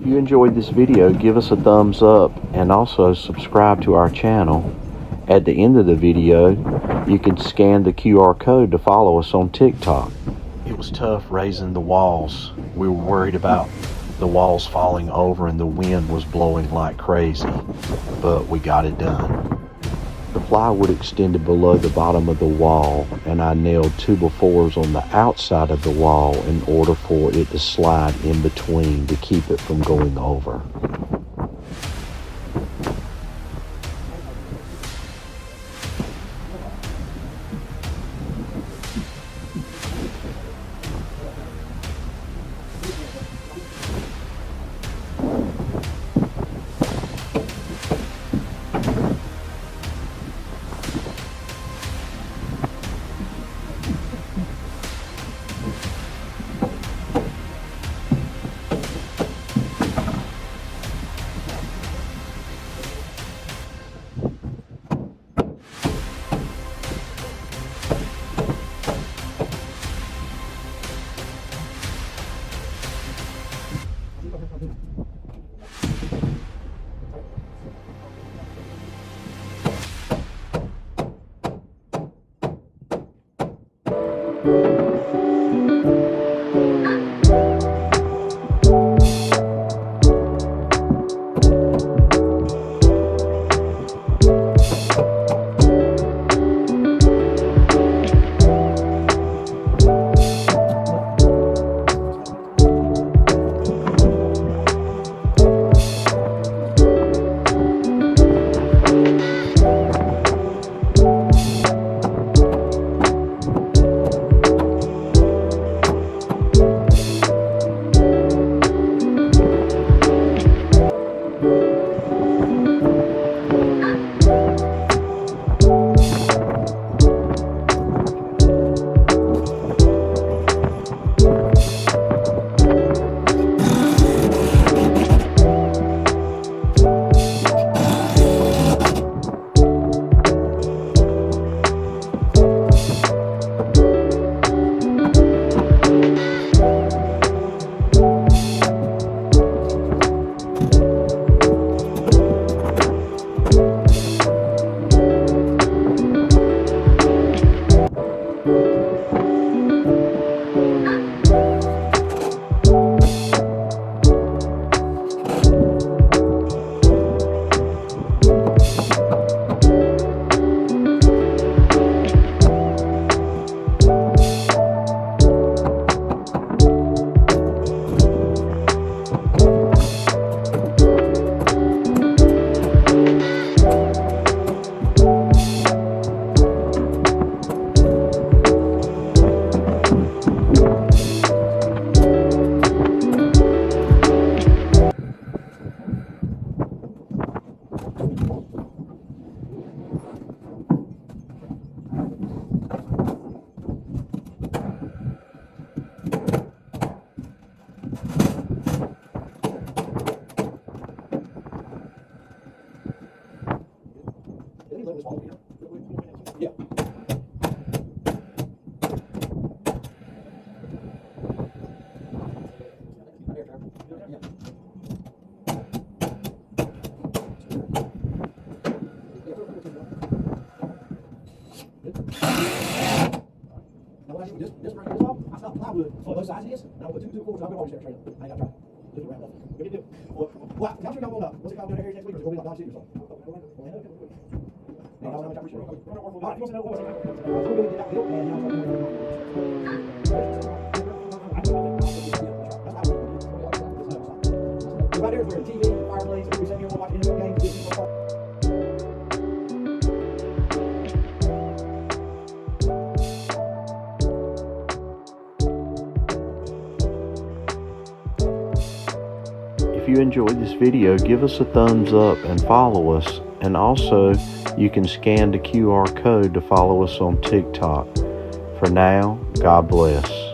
If you enjoyed this video, give us a thumbs up and also subscribe to our channel. At the end of the video, you can scan the QR code to follow us on TikTok. It was tough raising the walls. We were worried about the walls falling over and the wind was blowing like crazy, but we got it done. The plywood extended below the bottom of the wall, and I nailed 2x4s on the outside of the wall in order for it to slide in between to keep it from going over. Yeah. Now when I shoot this break this off, I stop plywood on both sides of this, and I'll put two 4s, and I'll go over there. I ain't got to try. Lift it right up. Go get it. Well, I'm sure y'all want what's it called down here next week, or is it going to be like Don City or something? All right, if you want to know what's going to get that built, and right there is where the TV, the fireplace, we sit here and watch NFL games. If you enjoyed this video, give us a thumbs up and follow us. And also, you can scan the QR code to follow us on TikTok. For now, God bless.